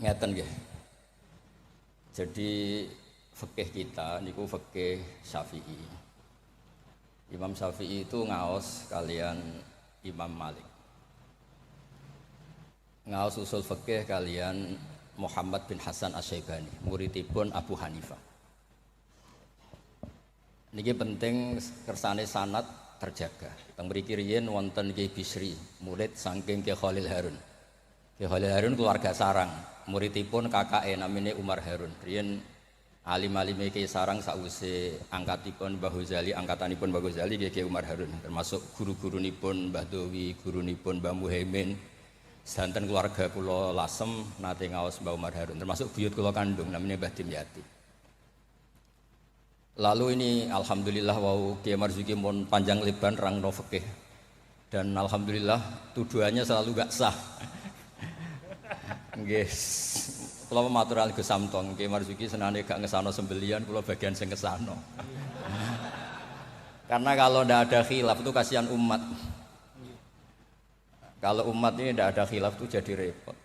Ngeten nggih. Jadi fikih kita niku fikih Syafi'i. Imam Syafi'i itu ngaos kalian Imam Malik. Ngaos usul fikih kalian Muhammad bin Hasan Asy-Syaibani, muridipun Abu Hanifah. Niki penting kersane sanad terjaga. Teng mriki riyen wonten Ki Bisri, murid saking Ki Khalil Harun. Ki Khalil Harun keluarga sarang, muridipun kakake namine Umar Harun. Riyen alim-alime Ki Sarang sakwise angkatipun Mbah Ghazali, angkatanipun Mbah Ghazali Ki Umar Harun, termasuk guru-gurunipun Mbah Dowi, gurunipun Mbah Muhaimin. Santen keluarga kula Lasem nate ngaos Mbah Umar Harun, termasuk buyut kula kandung namanya Mbah Dimyati. Lalu ini alhamdulillah wau Kiai Marzuki mon panjang lebar rangno fikih. Dan alhamdulillah tuduhannya selalu gak sah. Nggih. Kula matur alih Gus Samtong, Kiai Marzuki senane gak ngesano sembelian, kula bagian sing ngesano. Karena kalau ndak ada khilaf itu kasihan umat. Kalau umat ini ndak ada khilaf itu jadi repot.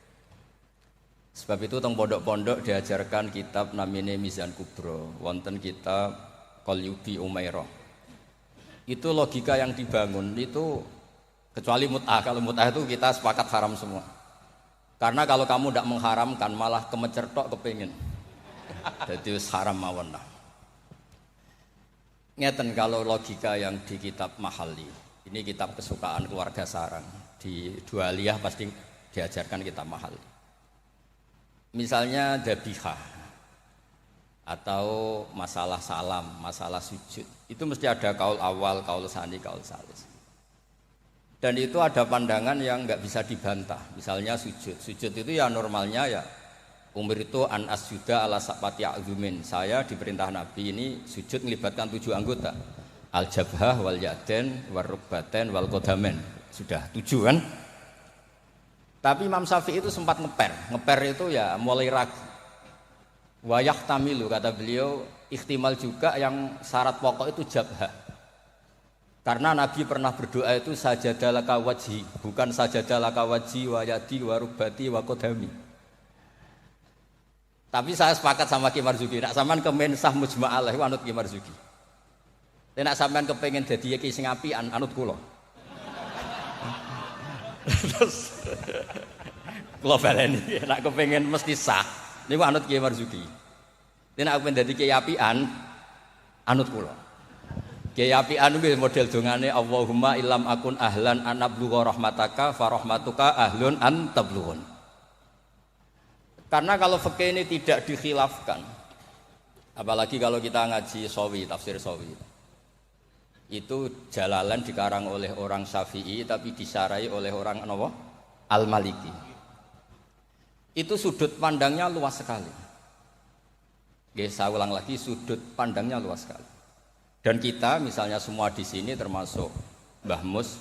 Sebab itu teng pondok-pondok diajarkan kitab namine Mizan Kubro, wonten kitab Qalyubi Umairah. Itu logika yang dibangun itu kecuali mut'ah. Kalau mut'ah itu kita sepakat haram semua. Karena kalau kamu tidak mengharamkan malah kemecertok kepingin. Jadi haram mawon lah. Ngeten kalau logika yang di kitab Mahalli. Ini kitab kesukaan keluarga sarang. Di Dualiyah pasti diajarkan kitab Mahalli. Misalnya dabihah atau masalah salam, masalah sujud. Itu mesti ada kaul awal, kaul sani, kaul salis. Dan itu ada pandangan yang nggak bisa dibantah. Misalnya sujud. Sujud itu ya normalnya ya umur itu an asjuda ala sapati azumin. Saya diperintah Nabi ini sujud melibatkan 7 anggota. Al-jabhah wal yaden wal rukbaten wal kodamen. Sudah 7 kan? Tapi Imam Syafi'i itu sempat ngeper itu ya mulai ragu. Wayah tamilu kata beliau, ikhtimal juga yang syarat pokok itu jabhah. Karena Nabi pernah berdoa itu sajadalaka wajhi, bukan sajadalaka wajhi wa yadi wa rukbati wa kodami. Tapi saya sepakat sama Ki Marzuki, nak sampean kemen sah mujma'alah anut Ki Marzuki. Nek sampean kepengin dadi ki sing apian anut kula. Terus kula baleni nek kepengin mesti sah niku anut Kiai Marzuki. Nek aku pengen dadi kiai apian anut kula. Kiai apian kuwi model dongane Allahumma illam akun ahlan an ablugha rahmataka fa rahmatuka ahlun an tablughun. Karena kalau fikih ini tidak dikhilafkan, apalagi kalau kita ngaji Sawi, tafsir Sawi. Itu Jalalan dikarang oleh orang Syafi'i tapi disarai oleh orang apa? Al-Maliki. Itu sudut pandangnya luas sekali. Oke, saya ulang lagi, sudut pandangnya luas sekali. Dan kita misalnya semua di sini termasuk Mbah Mus,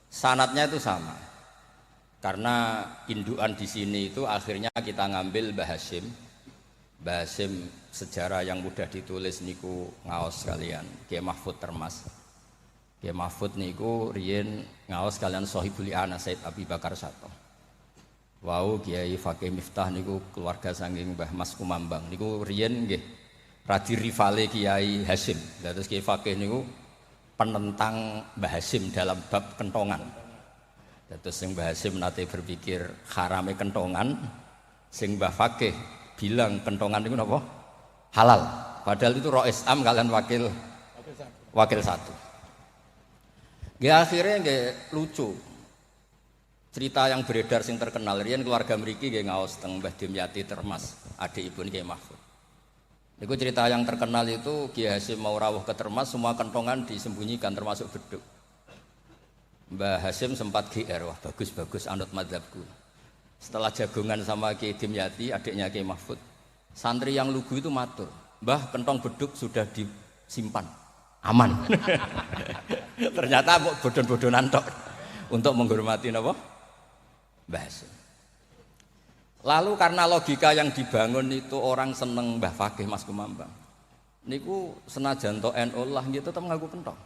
sanadnya itu sama. Karena indukan di sini itu akhirnya kita ngambil Mbah Hasyim. Mbah Hasyim sejarah yang mudah ditulis niku ngaos kalian Kiai Mahfud Termas. Kiai Mahfud niku riyen ngaos kalian Sohibul Ana Said Abi Bakar Sato. Wau Kiai Fakih Miftah niku keluarga saking Mbah Mas Kumambang niku riyen nggih radi rivale Kiai Hasyim. Terus Kiai Fakih niku penentang Mbah Hasyim dalam bab kentongan. Terus sing Mbah Hasyim nate berpikir harame kentongan, sing Mbah Fakih bilang kentongan niku napa? Halal. Padahal itu Rois Am kalian wakil satu. Akhirnya lucu. Cerita yang beredar sing terkenal riyen keluarga mriki nggih ngaos teng Mbah Dimyati Termas, adik ibu Kiai Mahfud. Niku cerita yang terkenal itu Kiai Hasyim mau rawuh ke Termas semua kentongan disembunyikan termasuk beduk. Mbah Hasyim sempat GR, wah bagus-bagus anut mazhabku. Setelah jagongan sama Kiai Dimyati, adiknya Kiai Mahfud, santri yang lugu itu matur, Mbah kentong beduk sudah disimpan, aman. Ternyata bodon-bodonan tok untuk menghormati apa? Mbah Hasyim. Lalu karena logika yang dibangun itu orang seneng Mbah Fakih Mas Kumambang. Niku senajan to NU lah gitu tetep ngaku kentong.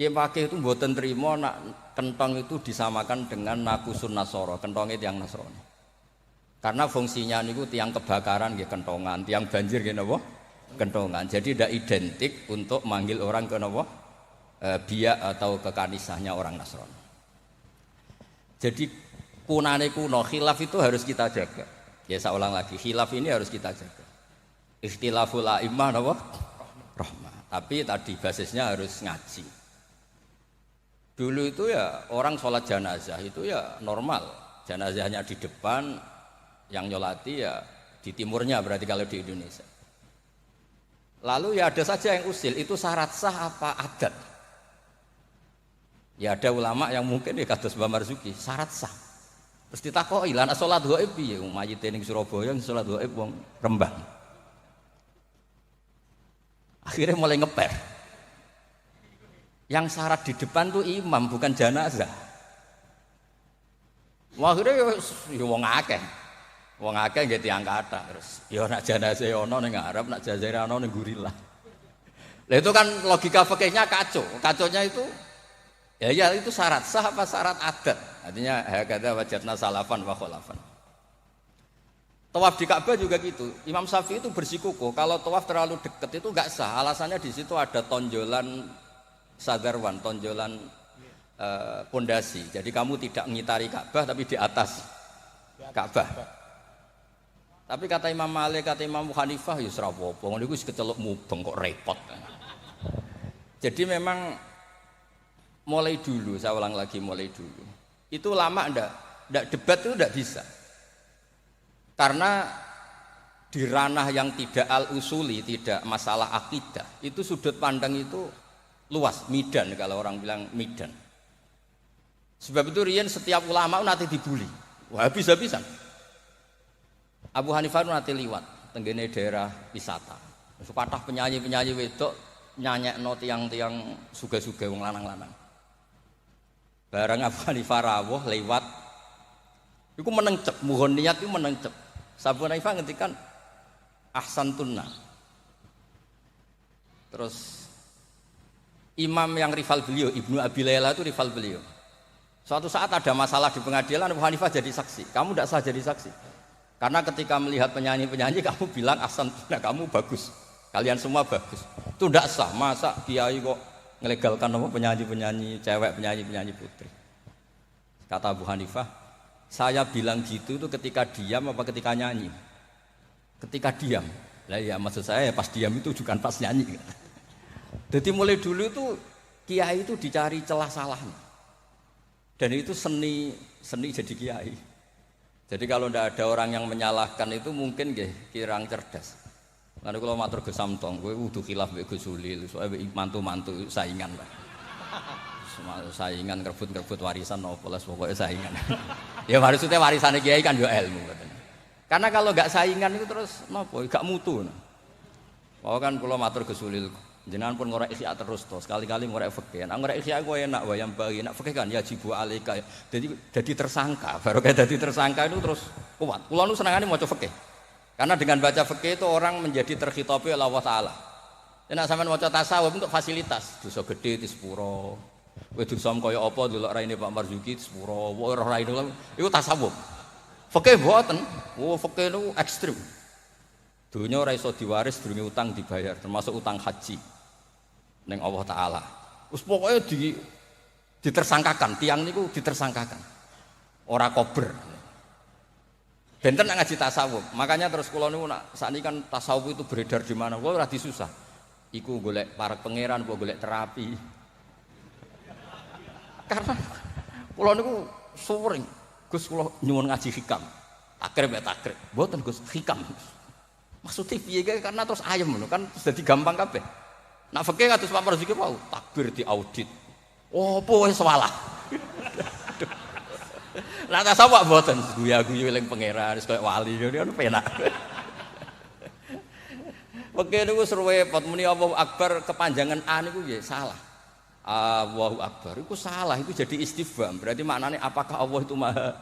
Kiai Fakih itu mboten trimo nak kentong itu disamakan dengan nakusun Nasoro, kentongnya yang Nasrani. Karena fungsinya niku tiang kebakaran nggih kentongan, tiang banjir nggih napa? Kentongan. Jadi tidak identik untuk manggil orang ke napa? Biak atau ke kanisahnya orang Nasrani. Jadi kunane kuno khilaf itu harus kita jaga. Ya saya ulang lagi, khilaf ini harus kita jaga. Ikhtilaful a'immah napa? Rahmah. Tapi tadi basisnya harus ngaji. Dulu itu ya orang sholat jenazah itu ya normal. Jenazahnya di depan, yang nyolati ya di timurnya berarti kalau di Indonesia. Lalu ya ada saja yang usil, itu syarat sah apa adat? Ya ada ulama yang mungkin ya kados Mbah Marzuki, syarat sah. Terus ditakoki, lan salat gaib piye? Mayite ning Surabaya salat gaib wong Rembang. Akhirnya mulai ngeper. Yang syarat di depan tuh imam bukan jenazah. Wah akhirnya ya wong akeh. Wong akeh nggih tiyang kathah terus. Ya nak jenazah ana ning ngarep, nak jenazah ana ning gurilah. Lah itu kan logika fikihnya kacau. Kaconya itu ya itu syarat sah apa syarat adat. Artinya hakadza wajadna salafan wa khalafan. Tawaf di Ka'bah juga gitu. Imam Syafi'i itu bersikukuh kalau tawaf terlalu dekat itu enggak sah. Alasannya di situ ada tonjolan sagarwan, tonjolan pondasi. Jadi kamu tidak mengitari Ka'bah tapi di atas Ka'bah. Tapi kata Imam Malik, kata Imam Hanifah, ya serapopo, ngono iku wis kecelok mubeng kok repot. Jadi memang mulai dulu, saya ulang lagi mulai dulu. Itu lama ndak debat itu ndak bisa. Karena di ranah yang tidak al-usuli, tidak masalah akidah, itu sudut pandang itu luas, midan kalau orang bilang midan. Sebab itu riyen setiap ulama nanti dibully. Wah, bisa-bisa. Abu Hanifah nanti liwat tenggene daerah wisata. Sepatah penyanyi-penyanyi wedok nyanyekno tiang-tiang suga-suga wong lanang-lanang. Bareng Abu Hanifah rawuh lewat iku menengcep, mohon niat iku menengcep. Abu Hanifah ngendikan ahsantunna. Terus imam yang rival beliau, Ibnu Abi Layla itu rival beliau. Suatu saat ada masalah di pengadilan, Abu Hanifah jadi saksi. Kamu tidak sah jadi saksi. Karena ketika melihat penyanyi-penyanyi kamu bilang ahsantunna, kamu bagus. Kalian semua bagus. Itu tidak sah. Masa kiai kok ngelegalkan apa penyanyi-penyanyi cewek, penyanyi-penyanyi putri. Kata Abu Hanifah, saya bilang gitu itu ketika diam apa ketika nyanyi? Ketika diam. Lah ya maksud saya ya pas diam itu bukan pas nyanyi. Jadi mulai dulu itu kiai itu dicari celah salahnya. Dan itu seni jadi kiai. Jadi kalau tidak ada orang yang menyalahkan itu mungkin nggih kirang cerdas. Lalu kalau matur Gus Samtong, kowe kudu khilaf mbek Gus Sulil, soalnya mantu-mantu saingan lah. Saingan kerebut-kerebut warisan opo les pokoknya saingan. Ya maksudnya warisane kiai kan yo ilmu katanya. Karena kalau enggak saingan itu terus napa gak mutu. Bahwa kan kula matur Gus Sulil, jenengan pun ngorek ihya terus to, sekali-kali ngorek fikih. Nek ngorek ihya kowe enak wayang bagi, nek fikih kan ya jibu alika. Jadi tersangka, baru kayak jadi tersangka itu terus kuat. Kula nu senengane maca fikih. Karena dengan baca fikih itu orang menjadi terkhitabi oleh Allah Taala. Nek sampean maca tasawuf untuk fasilitas, dosa gede di sepuro. Kowe dosa kaya apa delok raine Pak Marzuki di sepuro, ora raine iku tasawuf. Fikih mboten. Oh, fikih niku ekstrem. Dunia ora iso diwaris durunge utang dibayar, termasuk utang haji ning Allah Taala. Wis pokoke ditersangkakan, tiang niku ditersangkakan. Ora kober. Benten nak ngaji tasawuf. Makanya terus kula niku nak sakniki kan tasawuf itu beredar di mana? Kula ora disusah. Iku golek para pangeran, apa golek terapi. Karena kula niku sering Gus kula nyuwun ngaji hikam. Takrib ya takrib. Mboten Gus hikam. Maksudnya piye karena terus ayem ngono kan jadi gampang kabeh. Nak fikih kados Pak Marzuki mau takbir di audit. Opo wis salah. Lah tasawuf mboten guyu-guyu eling pangeran wis koyo wali ngono penak. Fikih niku seru repot muni Allahu Akbar kepanjangan A niku nggih salah. Allahu Akbar iku salah itu jadi istifham. Berarti maknanya apakah Allah itu maha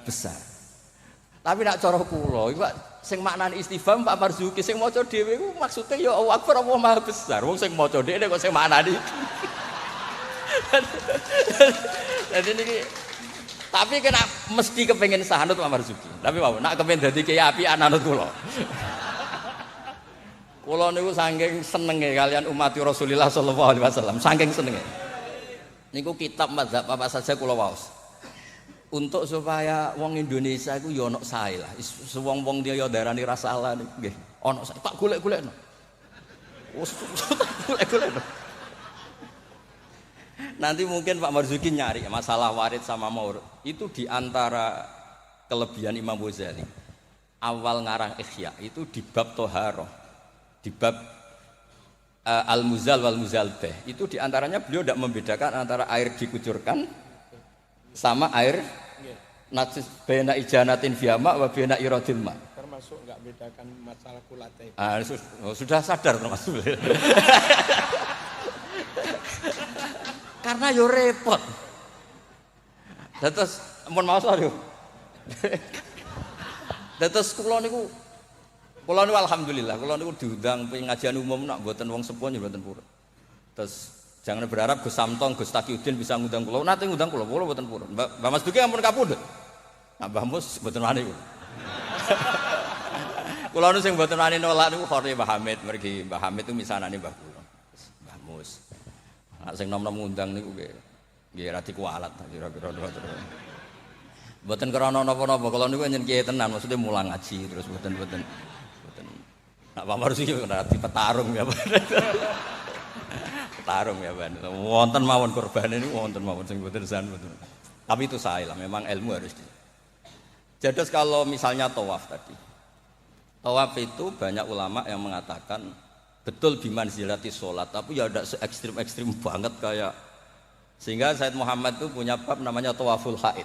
besar? Tapi nak cara kula iku sing maknane istifham Pak Marzuki sing maca dhewe iku maksude ya Allahu Akbar Allah maha besar. Wong sing maca dhewe kok sing maknane. Jadi niki Tapi kena mesti kepengen sahanut Pak Marzuki. Tapi mau nak kepengen dadi kiai apian anut kula. Kula niku saking senenge kalian umat Rasulullah sallallahu alaihi wasallam, saking senenge. Niku kitab mazhab apa saja kula waos. Untuk supaya wong Indonesia iku ya ono sae lah. Wong-wong dia ya darani ra salah niku nggih. Ono sae tak golek-golekno. Wes golek-golekno. Nanti mungkin Pak Marzuki nyari masalah warid sama maurud. Itu diantara kelebihan Imam Ghazali. Awal ngarang Ihya itu di bab Toharoh, di bab Al-Muzal wal Muzalbeh. Itu diantaranya beliau tidak membedakan antara air dikucurkan sama air najis bena ijanatin fiyama wa bena iradil ma. Termasuk enggak bedakan masalah kulate. Sudah sadar termasuk. Karena yo repot. Terus ampun maos lho. Terus kula niku alhamdulillah kula niku diundang pengajian umum nak mboten wong sepuh mboten purun. Terus jangan berharap Gus Samtong, Gus Takiuddin bisa ngundang kula. Nate ngundang kula mboten purun. Mbak Mas Duki ampun kapundhut. Nah, Mbah Mus mboten wani kula. Kula nu sing mboten wani nolak niku khore Mbah Hamid, mergi Mbah Hamid itu misanane Mbah kula. Mbah Mus. Nek sing nom-nom ngundang niku nggih ra dikualat kira-kira. Mboten krana napa-napa, kula niku nyen kiai tenan, maksudnya mulang ngaji terus mboten. Nak Pak Marzuki ora dipetarung ya. Petarung ya, Ban. Wonten mawon kurbane niku wonten mawon sing mboten san mboten. Tapi itu sae lah, memang ilmu harus di. Jadi kalau misalnya tawaf tadi. Tawaf itu banyak ulama yang mengatakan betul bimanzilati sholat, tapi ya tidak se-ekstrim banget kayak sehingga Said Muhammad itu punya bab namanya tawaful haid.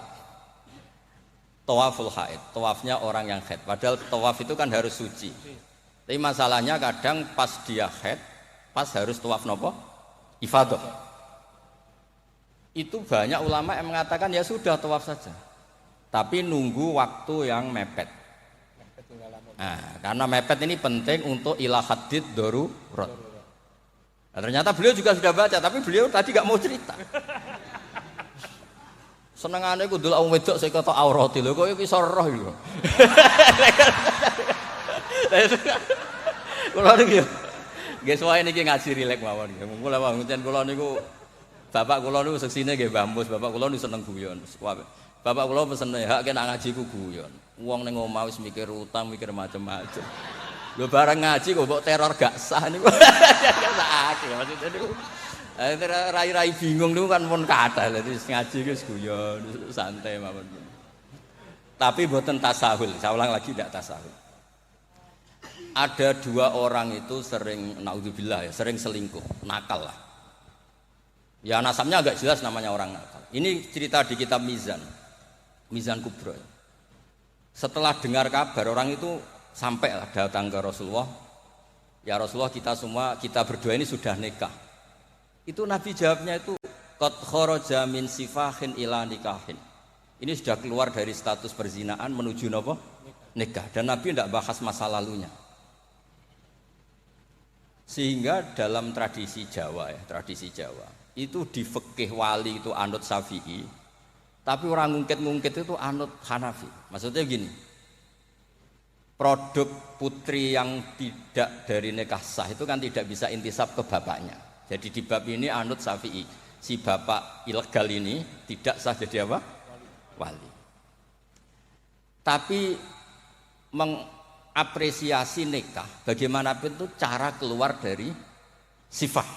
Tawaful haid, tawafnya orang yang haid. Padahal tawaf itu kan harus suci. Tapi masalahnya kadang pas dia haid, pas harus tawaf nopo? Ifadah. Itu banyak ulama yang mengatakan ya sudah tawaf saja. Tapi nunggu waktu yang mepet. Nah, karena mepet ini penting untuk ilah hadid darurat. Nah, ternyata beliau juga sudah baca, tapi beliau tadi gak mau cerita. Senengane ku delok wong wedok sing kata aurati lho, kok iso roh lho. Kula niki nggih wae niki ngaji rilek mawon nggih. Kula pancen kula niku bapak kula niku seksine nggih Mbah Mus, bapak kula niku seneng guyon. Bapak kula pesen hak kena ngaji ku guyon. Wong ning omah wis mikir utang, mikir macam-macam. Lho bareng ngaji kok mbok teror gak sah niku. Sakake maksudnya niku. Rai-rai bingung niku kan pun kathah. Dadi ngaji wis guyon, santai mawon. Tapi mboten tasahul. Saya ulang lagi tidak tasahul. Ada dua orang itu sering naudzubillah ya, sering selingkuh, nakal lah. Ya nasabnya agak jelas namanya orang nakal. Ini cerita di kitab Mizan Kubro. Setelah dengar kabar orang itu sampailah datang ke Rasulullah. Ya Rasulullah kita berdua ini sudah nikah. Itu Nabi jawabnya itu qad kharaja min sifahin ila nikahin. Ini sudah keluar dari status perzinaan menuju apa? Nikah. Dan Nabi tidak bahas masa lalunya. Sehingga dalam tradisi Jawa itu di fikih wali itu anut Syafi'i, tapi orang ngungkit itu anut Hanafi. Maksudnya gini, produk putri yang tidak dari nikah sah itu kan tidak bisa intisab ke bapaknya. Jadi di bab ini anut Syafi'i, si bapak ilegal ini tidak sah jadi apa? Wali. Tapi mengapresiasi nikah bagaimanapun itu cara keluar dari sifat,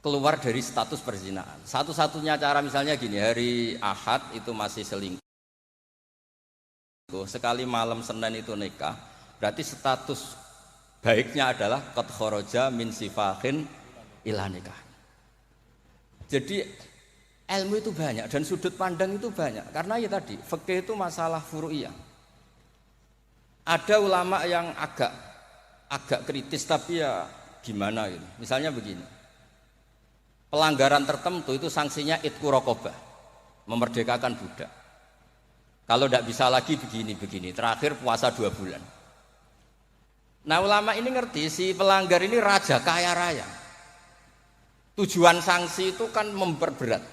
keluar dari status perzinaan. Satu-satunya cara misalnya gini, hari Ahad itu masih selingkuh, sekali malam Senin itu nikah, berarti status baiknya adalah qad kharaja min sifahin ila nikah. Jadi ilmu itu banyak dan sudut pandang itu banyak, karena ya tadi fikih itu masalah furu'iyah. Ada ulama yang agak kritis, tapi ya gimana gitu. Misalnya begini, pelanggaran tertentu itu sanksinya itqu raqabah, memerdekakan budak. Kalau tidak bisa lagi begini, terakhir puasa 2 bulan. Nah ulama ini ngerti si pelanggar ini raja kaya raya. Tujuan sanksi itu kan memperberat.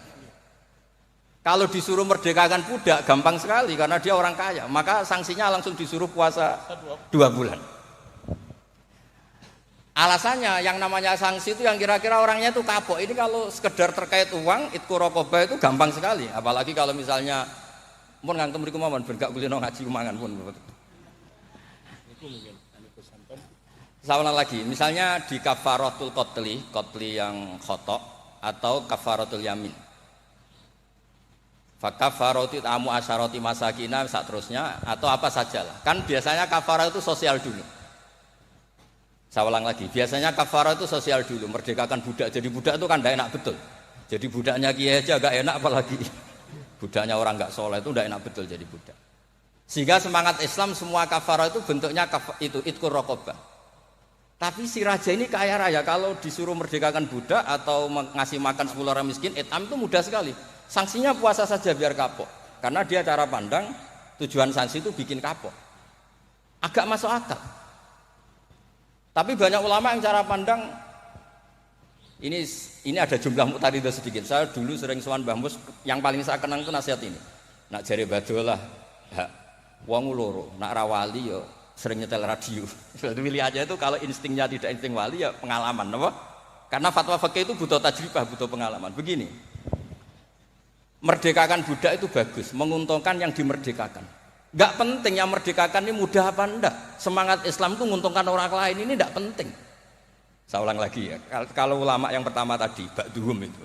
Kalau disuruh merdekakan budak gampang sekali karena dia orang kaya, maka sanksinya langsung disuruh puasa 2 bulan. Alasannya yang namanya sanksi itu yang kira-kira orangnya itu kapok. Ini kalau sekedar terkait uang, itku rokobah itu gampang sekali. Apalagi kalau misalnya mun ngantum mriku mawon ben gak kulino ngaji mangan pun. Itu mungkin aniku sampun. Sama lagi, misalnya di kafaratul qotli yang khotok atau kafaratul yamin. Fakafaroti tamu asyaroti masakina seterusnya atau apa sajalah. Kan biasanya kafarah itu sosial dulu. Saya ulang lagi, biasanya kafarah itu sosial dulu, merdekakan budak. Jadi budak itu kan tidak enak betul. Jadi budaknya kiai aja agak enak apalagi budaknya orang nggak soleh itu tidak enak betul jadi budak. Sehingga semangat Islam semua kafarah itu bentuknya itqur raqabah. Tapi si raja ini kaya raya, kalau disuruh merdekakan budak atau ngasih makan 10 orang miskin, etam itu mudah sekali. Sanksinya puasa saja biar kapok. Karena dia cara pandang tujuan sanksi itu bikin kapok. Agak masuk akal. Tapi banyak ulama yang cara pandang ini ada jumlah muqtaridah sedikit. Saya dulu sering sowan Mbah Mus, yang paling saya kenang itu nasihat ini. Nak jare badolah wong loro, nak rawali yo sering nyetel radio. Jadi pilih aja itu kalau instingnya tidak insting wali ya pengalaman, apa? Karena fatwa fikih itu butuh tajribah, butuh pengalaman. Begini. Merdekakan budak itu bagus, menguntungkan yang dimerdekakan. Enggak penting yang merdekakan ini mudah apa enggak. Semangat Islam itu menguntungkan orang lain ini enggak penting. Saya ulang lagi ya. Kalau ulama yang pertama tadi, Ba'duhum itu.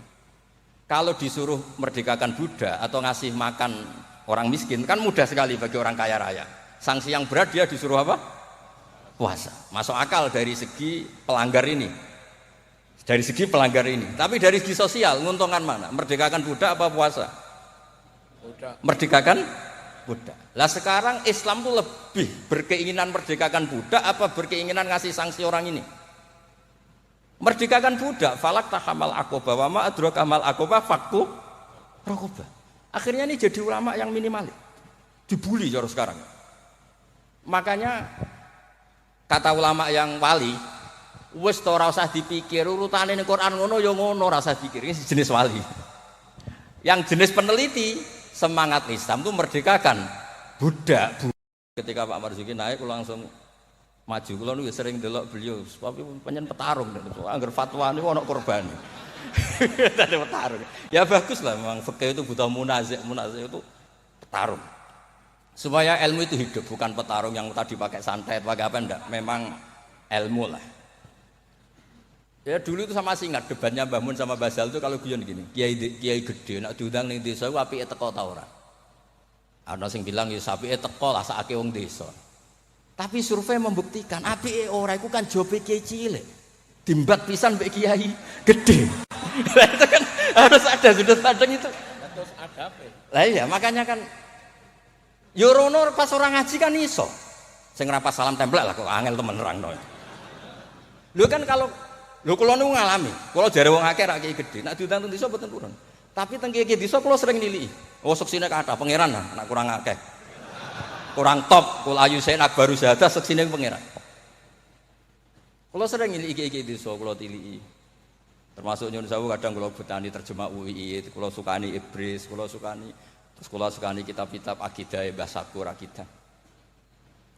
Kalau disuruh merdekakan budak atau ngasih makan orang miskin kan mudah sekali bagi orang kaya raya. Sanksi yang berat dia disuruh apa? Puasa. Masuk akal dari segi pelanggar ini. Dari segi pelanggar ini, tapi dari segi sosial, menguntungkan mana? Merdekakan budak apa puasa? Budak. Merdekakan budak. Lah sekarang Islam tuh lebih berkeinginan merdekakan budak apa berkeinginan ngasih sanksi orang ini? Merdekakan budak, falak tahamal aqobah wa ma adraka mal aqobah fakku raqobah. Akhirnya ini jadi ulama yang minimalis. Dibully cara sekarang. Makanya kata ulama yang wali, wis ora usah dipikir urutane ning Quran ngono ya ngono ora usah dipikir. Ini jenis wali. Yang jenis peneliti semangat Islam itu merdekakan budak. Ketika Pak Marzuki naik langsung maju. Kula niku sering delok beliau tapi panjen petarung angger fatwa niku ana korban. Tadi petarung. Ya bagus lah memang fikih itu butuh munazih itu petarung. Supaya ilmu itu hidup bukan petarung yang tadi pakai santet pakai apa enggak. Memang ilmu lah. Ya dulu itu sama masih ingat debatnya Mbah Mun sama Basal itu kalau guyon gini, kiai gede nak diundang ning desa ku apike teko ta ora. Ana sing bilang ya apike teko lah sakake wong desa. Tapi survei membuktikan apike ora iku kan jobe kiai cilik. Dimbat pisan mbek kiai gede. Itu kan harus ada sudut pandang itu. Terus ada apa? Lah iya makanya kan yo rono pas orang ngaji kan iso. Sing rapas salam templek lah kok angel temen nerangno. Lho kan kalau lho kula niku ngalami, kula jare wong akeh ra kiai gedhe, nek diundang teng desa mboten purun. Tapi teng kiai desa kula sering niliki. Oh seksine kathah pangeran lah, nek kurang akeh. Kurang top, kula ayu sen akbaru syahadah seksine pangeran. Kula sering niliki kiai desa kula tiliki. Termasuk nyuwun sewu kadang kula betani terjemah UI, kula sukani Ibris, kula sukani terus kula sukani kitab-kitab akidah Mbah Sakur akidah.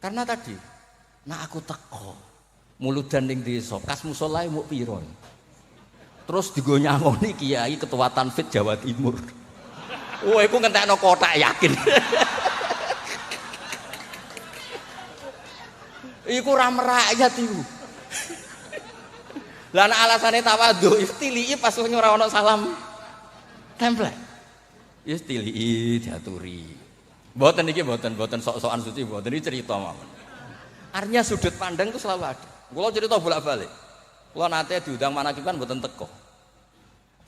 Karena tadi, nah aku teko muludan ning desa, kas musolae muk pira. Terus digo nyangoni kiai ketua Tanfid Jawa Timur. Oh, iku ngentekno kotak yakin. Iku ra merakyat iku. Lah nek alasane tawadhu, tiliki pas ora ana salam template. Ya tiliki diaturi. Mboten iki mboten sok-sokan suci, mboten iki cerita mawon. Artinya sudut pandang itu selalu ada. Kula cerita bolak-balik. Kula nate diundang manakiban mboten teko.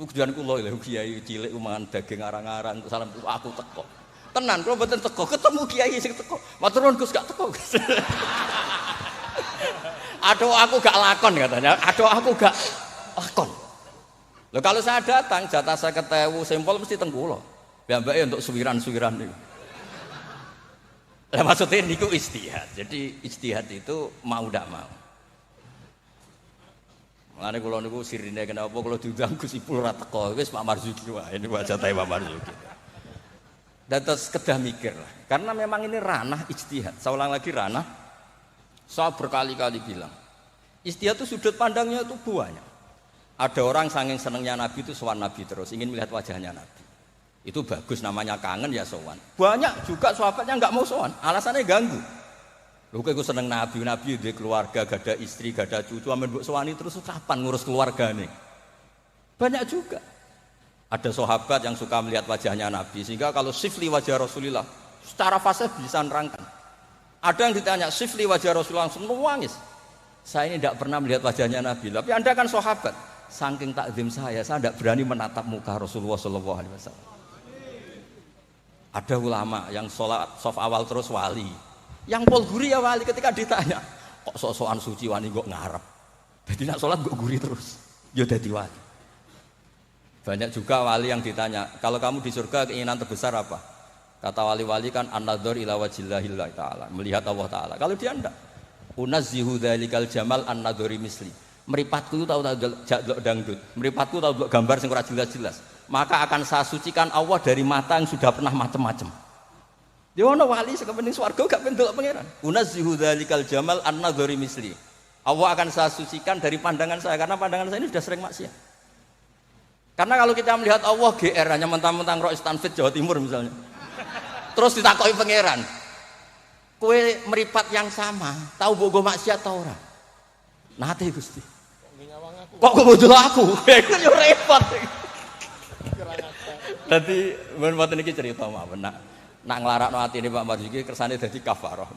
Tujuan kula lho kiai cilik mangan daging arang-arang salam aku teko. Tenan kula mboten teko, ketemu kiai sing teko. Matur nuwun Gus gak teko. Aduh aku gak lakon katanya. Aduh aku gak lakon. Loh kalau saya datang jatah 50.000 sampel mesti teng kula. Mbake untuk suwiran-suwiran niku. Lah maksudnya niku ijtihad. Jadi ijtihad itu mau ndak mau. Mulane kula niku sirine kenapa kula diundang Gus Ipul ora teko. Wis Pak Marzuki wae niku jatahe Pak Marzuki. Dan terus kedah mikir lah. Karena memang ini ranah ijtihad. Saya ulang lagi ranah. Saya berkali-kali bilang, ijtihad itu sudut pandangnya itu banyak. Ada orang saking senengnya Nabi itu sowan Nabi terus, ingin melihat wajahnya Nabi. Itu bagus, namanya kangen ya sowan. Banyak juga sahabatnya nggak mau sowan, alasannya ganggu. Lu kok seneng Nabi, Nabi dia keluarga, gak ada istri, gak ada cucu, amen mbok sowani terus kapan ngurus keluarga nih? Banyak juga. Ada sahabat yang suka melihat wajahnya Nabi, sehingga kalau sifli wajah Rasulullah secara fasih bisa nerangkan. Ada yang ditanya sifli wajah Rasulullah langsung nangis. Saya ini tidak pernah melihat wajahnya Nabi, tapi Anda kan sahabat. Saking takzim saya tidak berani menatap muka Rasulullah SAW. Ada ulama yang sholat sof awal terus wali, yang pol guri ya wali. Ketika ditanya, kok sok-sokan suci wani kok ngarep? Jadi nak sholat kok guri terus, ya jadi wali. Banyak juga wali yang ditanya, kalau kamu di surga keinginan terbesar apa? Kata wali-wali kan an-nadhar ila wajhillahillah ta'ala, melihat Allah Ta'ala. Kalau dia enggak, unazzihu dzalikal jamal an-nadhari misli. Meripatku itu tahu dangdut, meripatku tahu gambar sing ora jelas-jelas. Maka akan saya sucikan Allah dari mata yang sudah pernah macam-macam. Dia ono wali sekepening swarga gak pendelok pangeran. Unazzihu dzalikal jamal an-nadhari misli. Allah akan saya sucikan dari pandangan saya karena pandangan saya ini sudah sering maksiat. Karena kalau kita melihat Allah GR hanya mentang-mentang Rois Tanfid Jawa Timur misalnya. Terus ditakoki pangeran. Kue meripat yang sama, tahu bogo maksiat ta ora? Nate Gusti. Kok ngudul aku? Iku yo repot. Dadi men mboten iki cerita mawon nak nglarakno atine Pak Marzuki kersane dadi kafarah.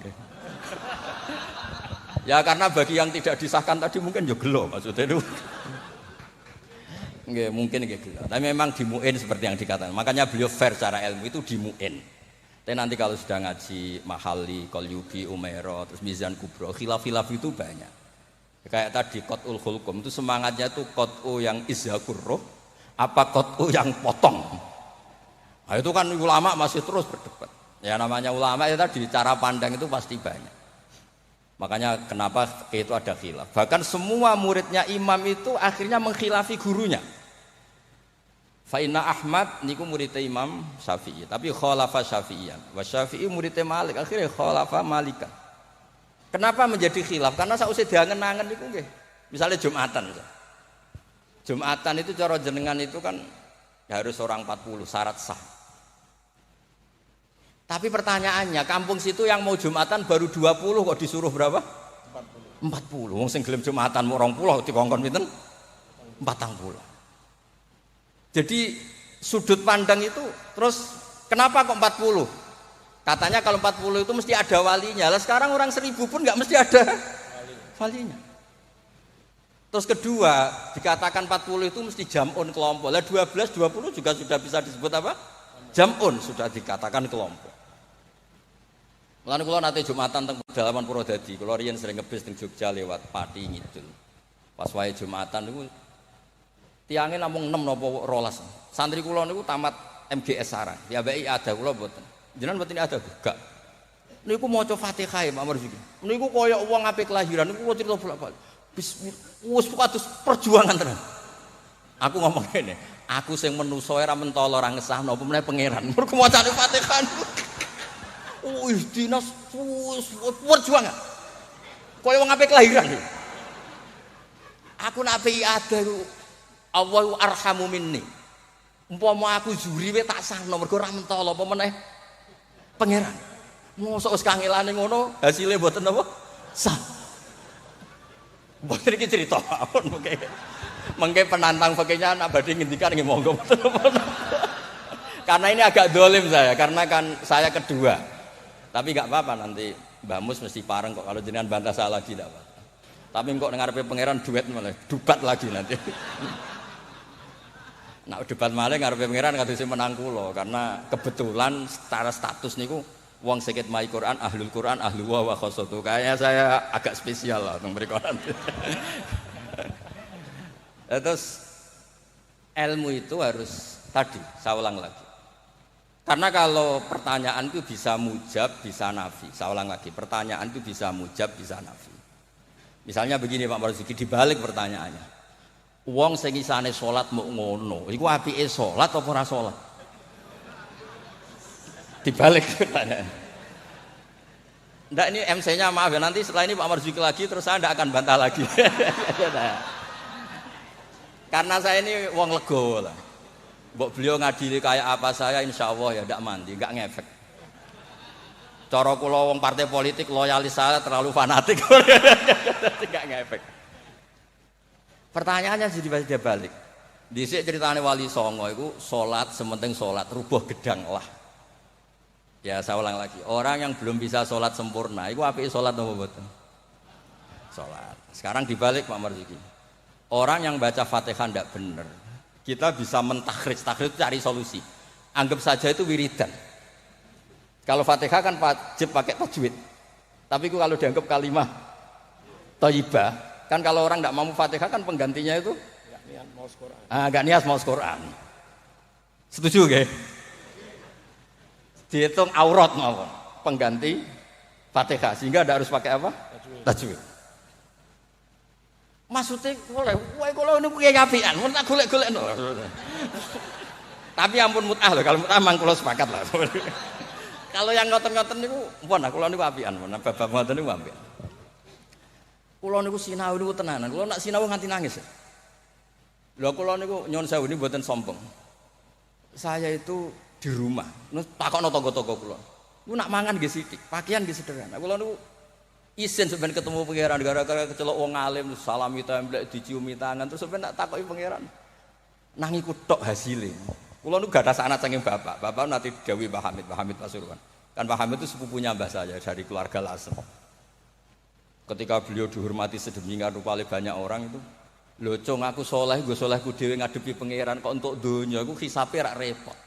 Ya karena bagi yang tidak disahkan tadi mungkin yo gelo maksudnya itu. Nggih, mungkin nggih gelo. Tapi memang dimuin seperti yang dikatakan. Makanya beliau fair secara ilmu itu dimuin. Tapi nanti kalau sudah ngaji Mahali, Qalyubi, Umairah, terus Mizan Kubro, khilaf-khilaf itu banyak. Kayak tadi Qat'ul Khulqum itu semangatnya itu Qat'u yang izhakur roh apa Qat'u yang potong. Nah, itu kan ulama masih terus berdebat. Ya namanya ulama itu tadi cara pandang itu pasti banyak. Makanya kenapa itu ada khilaf. Bahkan semua muridnya imam itu akhirnya mengkhilafi gurunya. Fa inna Ahmad niku muridnya Imam Syafi'i, tapi khalafa Syafi'iyan. Wa Syafi'i muridnya Malik, akhirnya khalafa Malikan. Kenapa menjadi khilaf? Karena sausé diangen-angen niku nggih. Misalnya Jumatan misalnya. Jumatan itu cara jenengan itu kan harus orang 40 syarat sah. Tapi pertanyaannya, kampung situ yang mau Jumatan baru 20 kok disuruh berapa? 40. Wong sing gelem Jumatan mau 20 dikongkon pinten? 40. Jadi sudut pandang itu terus kenapa kok 40? Katanya kalau 40 itu mesti ada walinya. Lah sekarang orang 1000 pun nggak mesti ada walinya. Terus kedua, dikatakan 40 itu mesti jam'un kelompok. Lah 12, 20 juga sudah bisa disebut apa? Jam'un sudah dikatakan kelompok. Mulane kula nate Jumatan teng pedalaman Purwodadi. Kula riyen sering ngebis teng Jogja lewat Pati Ngidul. Pas wae Jumatan niku tiangnya namung 6 napa 12. Santri kula niku tamat MGS Sarang. Ya mbeki ada kula mboten. Jenengan mboten ada gak. Niku maca Fatihah ya Pak Marzuki. Niku kaya wong ape kelahiran niku cerita bolak-balik. Bismillah. Wis kados perjuangan tenan. Aku ngomong ngene, aku sing manusa ora mentolo ora ngesahno apa meneh pangeran. Mergo macane Fatihah. Wis dinas perjuangan. Kaya wong ape kelahiran. Aku nak ape ada iku Allahu arhamu minni. Umpama aku juri we tak sahno mergo ora mentolo apa meneh pangeran. Mosok wis kangelane ngono, hasilé mboten apa? Sah. Mboten iki cerita mawon mengke penantang fakihnya anak badhe ngendikan nggih monggo. Karena ini agak dolim saya, karena kan saya kedua. Tapi enggak apa-apa nanti Mbah Mus mesti pareng kok kalau jenengan bantah saya lagi enggak apa-apa. Tapi kok ngarepe pangeran duet malah dubat lagi nanti. Nah debat malah ngarepe pangeran kadose menang kula karena kebetulan secara status niku wong sing mai Quran, ahlul Quran, ahlu wa khassatu. Kayaknya saya agak spesial lah teng mriku nanti. Terus ilmu itu harus tadi saya ulang lagi. Karena kalau pertanyaan itu bisa mujab, bisa nafi. Saya ulang lagi, pertanyaan itu bisa mujab, bisa nafi. Misalnya begini Pak Marzuki, dibalik pertanyaannya. Wong sing isane salat mok ngono, iku apike salat apa ora salat? Dibalik pertanyaan. Ndak ini MC-nya maaf ya, nanti setelah ini Pak Marzuki lagi terus saya ndak akan bantah lagi. Karena saya ini wong legowo lah. Mbok beliau ngadili kayak apa saya insya Allah ya ndak mandi, nggak ngefek. Cara kula wong partai politik loyalis saya terlalu fanatik. Nggak ngefek. Pertanyaannya jadi balik. Dhisik ceritane Wali Songo iku salat sementing salat rubuh gedang lah. Ya saya ulang lagi, orang yang belum bisa sholat sempurna itu apik sholat apa mboten? Sholat. Sekarang dibalik Pak Marzuki. Orang yang baca Fatihah tidak benar, kita bisa mentakhrij, takhrij itu cari solusi. Anggap saja itu wiridan. Kalau Fatihah kan wajib pakai tajwid. Tapi kalau dianggap kalimah thayyibah, kan kalau orang tidak mampu Fatihah kan penggantinya itu Enggak niat mau Quran. Enggak niat mau Quran. Setuju nggih? Dihitung aurat mawon pengganti Fatihah sehingga tidak harus pakai apa? Tajwid. Maksudnya boleh, wae kalau ini punya ngapian, mun tak golek-golekno. Tapi ampun mut'ah loh, kalau mut'ah mang kula sepakat lah. Kalau yang ngoten-ngoten niku pun kula niku apian, mun bab ngoten niku apian. Kula niku sinau niku tenanan, kula nak sinau nganti nangis. Lho kula niku nyuwun sewu niku mboten sombong. Saya itu di rumah, takokno tangga-tangga kula. Ku nak mangan nggih sithik, pakaian nggih sederhana. Kula niku isin sampeyan ketemu pangeran gara-gara kecelok wong alim salami templek diciumi tangan terus sampeyan tak takoki pangeran. Nang iku tok hasile. Kula niku gadah sanad saking bapak. Bapak nanti dawuhi Pak Hamid Pasuruan. Kan Pak Hamid itu sepupunya mbah saya dari keluarga Lasem. Ketika beliau dihormati sedemikian rupa oleh banyak orang itu, lho cung aku saleh, nggo salehku dhewe ngadepi pangeran kok untuk donya iku hisabe rak repot.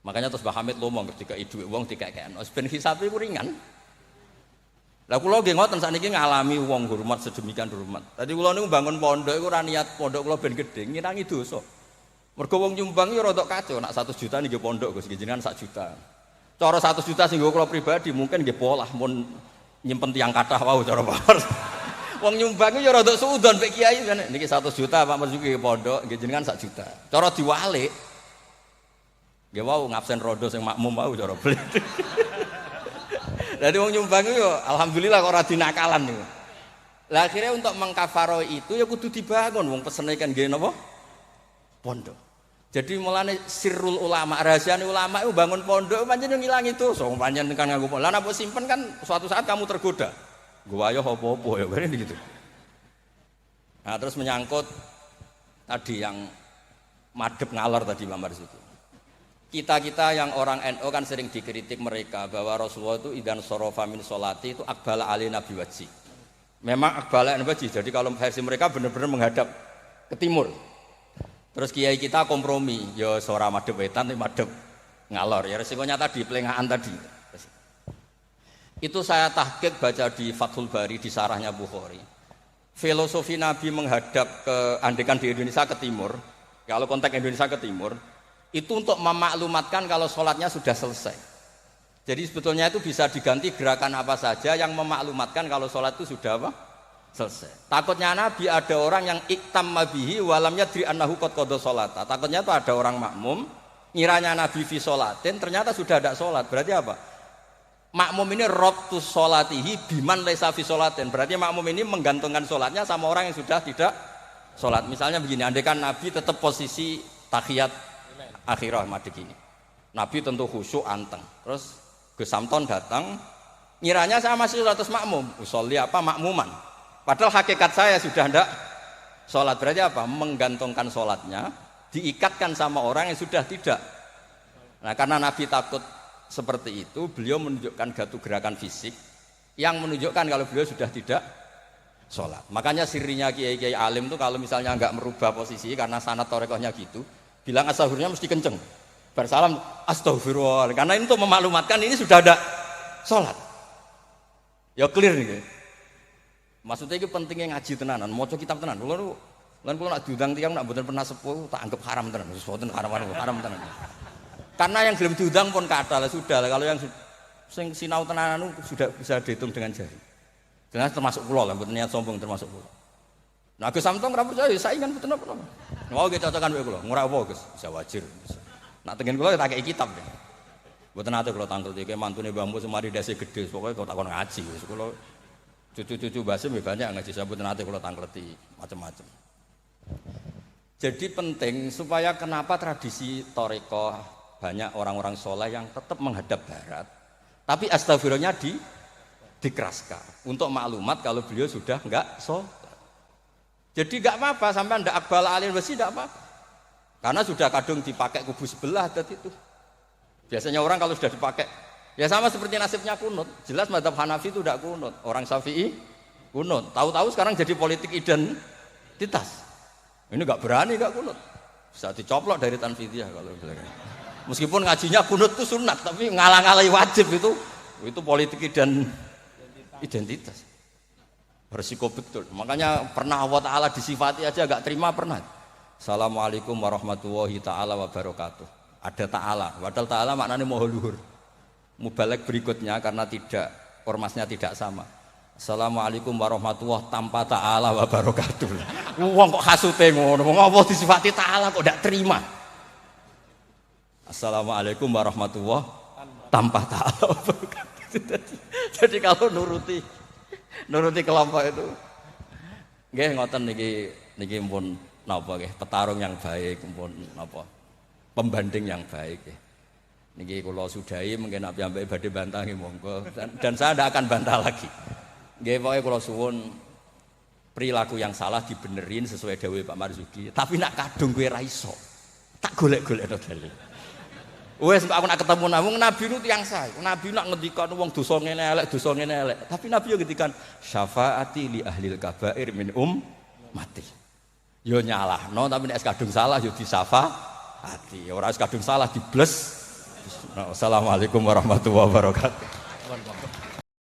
Makanya terus Mbah Hamid ngomong ketika dhuwit wong dikekekno, ben hisabe ku ringan. Lah kula nggih ngoten sakniki ngalami wong hormat sedemikian hormat. Tadi kula niku bangun pondok iku ora niat pondok kula ben gedhe, ngirangi dosa. Mergo wong nyumbang yo rada kacau, nak 100 juta niki pondok Gus jenengan 1 juta. Cara 100 juta sing kula pribadi mungkin nggih polah mun nyimpen tiyang kathah wau cara Pak. Wong nyumbang yo rada suudon mek kiai niki 100 juta Pak Marzuki pondok nggih jenengan 1 juta. Cara diwalik nggih wau ngabsen rodo sing makmum wau cara beli. Dadi wong nyumbang yo alhamdulillah kok ora dinakalan niku. Lah akhirnya untuk mengkafaro itu ya kudu dibangun wong pesene kan nggih napa? Pondok. Jadi mulane sirrul ulama, rahasiane ulama itu bangun pondok pancen ngilangi dosa. Pancen kan nganggo pondok. Lah nek simpen kan suatu saat kamu tergoda. Gua ayo apa-apa ya bareng gitu. Nah, terus menyangkut tadi yang madhep ngalor tadi Pak Marzuki. Kita yang orang NU kan sering dikritik mereka bahwa Rasulullah itu idan sorofa min sholati itu akbala ali nabi wajhi. Memang akbala nabi wajhi. Jadi kalau versi mereka benar-benar menghadap ke timur. Terus kiai kita kompromi, ya sora madhep wetan tapi madhep ngalor. Ya resikonya tadi pelengahan tadi. Itu saya tahqiq baca di Fathul Bari di sarahnya Bukhari. Filosofi Nabi menghadap ke andekan di Indonesia ke timur. Kalau konteks Indonesia ke timur itu untuk memaklumatkan kalau sholatnya sudah selesai. Jadi sebetulnya itu bisa diganti gerakan apa saja yang memaklumatkan kalau sholat itu sudah apa? Selesai. Takutnya Nabi ada orang yang iktamma bihi walam yadri annahu qad qada sholata. Takutnya itu ada orang makmum ngiranya Nabi fi sholatin ternyata sudah ada sholat. Berarti apa? Makmum ini rabtus sholatihi biman laisa fi sholatin. Berarti makmum ini menggantungkan sholatnya sama orang yang sudah tidak sholat. Misalnya begini, andaikan Nabi tetap posisi tahiyat akhirah madeg ini. Nabi tentu khusyuk anteng. Terus Gus Samton datang, ngiranya saya masih 100 makmum. Usolli apa makmuman. Padahal hakikat saya sudah tidak sholat. Berarti apa? Menggantungkan sholatnya, diikatkan sama orang yang sudah tidak. Nah karena Nabi takut seperti itu, beliau menunjukkan satu gerakan fisik yang menunjukkan kalau beliau sudah tidak sholat. Makanya sirinya kiai-kiai alim itu kalau misalnya nggak merubah posisi karena sanad torekohnya gitu, bilang astagfirullahnya mesti kenceng. Bersalam astagfirullah. Karena ini untuk memaklumatkan ini sudah ada sholat. Ya clear nih. Maksudnya itu pentingnya ngaji tenanan, maca kitab tenan. Kulo nak diundang tiyang nak mboten pernah sepuh tak anggap haram tenan. Mboten haram tenan. Karena yang belum diundang pun kata lah sudah lah. Kalau yang sing sinau tenanan sudah bisa dihitung dengan jari. Jelas termasuk kula lah, mboten niat sombong termasuk kula. Nah Gus Samtong ora percaya saingan mboten apa. Mau ge cocokan wae kula. Ora apa Gus, bisa wajir. Nak tengen kula tak kei kitab. Mboten nate kula tangkleti iki mantune Mbah Mun semari dasi gedhe, pokoke kok takon ngaji wis kula cucu-cucu Basim banyak ngaji saya mboten nate kula tangkleti macam-macam. Jadi penting supaya kenapa tradisi thariqah banyak orang-orang soleh yang tetap menghadap barat, tapi astagfirullahnya dikeraskan untuk maklumat kalau beliau sudah enggak sholat. Jadi enggak apa-apa sampai ndak akbal alin besi enggak apa-apa. Karena sudah kadung dipakai kubu sebelah adat itu. Biasanya orang kalau sudah dipakai, ya sama seperti nasibnya kunut. Jelas mazhab Hanafi itu tidak kunut. Orang Syafi'i kunut. Tahu-tahu sekarang jadi politik identitas. Ini nggak berani nggak kunut. Bisa dicoplok dari tanfidiyah kalau bilang. Meskipun ngajinya kunut itu sunat, tapi ngalang-alai wajib itu politik identitas. Berisiko betul. Makanya pernah Allah Ta'ala disifati aja nggak terima pernah. Assalamualaikum warahmatullahi ta'ala wabarakatuh. Ada ta'ala, padahal ta'ala maknanya moho luhur. Mubalek berikutnya karena tidak ormasnya tidak sama. Assalamualaikum warahmatullahi tanpa ta'ala wa barakatuh. Wong kok hasute ngono, wong apa disifati ta'ala kok ndak terima. Assalamualaikum warahmatullahi tanpa ta'ala wa barakatuh. Jadi kalau nuruti kelompok itu nggih ngoten niki pun napa nggih petarung yang baik pun napa pembanding yang baik ya. Niki kula sudahi mungkin ambek badhe bantah nggih monggo dan saya tidak akan bantah lagi. Nggih pokoke kula suwun perilaku yang salah dibenerin sesuai dawuh Pak Marzuki, tapi nak kadung kowe ra iso. Tak golek-golekno dalil. Wes aku nak ketemu Nabi nu tiyang sae. Nabi nak ngendikan wong dosa ngene elek, Tapi Nabi yo ngendikan syafaati li ahlil kabair min mati. Yo nyalahno tapi nek kadung salah yo disyafaati. Ora kadung salah dibles. Assalamualaikum warahmatullahi wabarakatuh.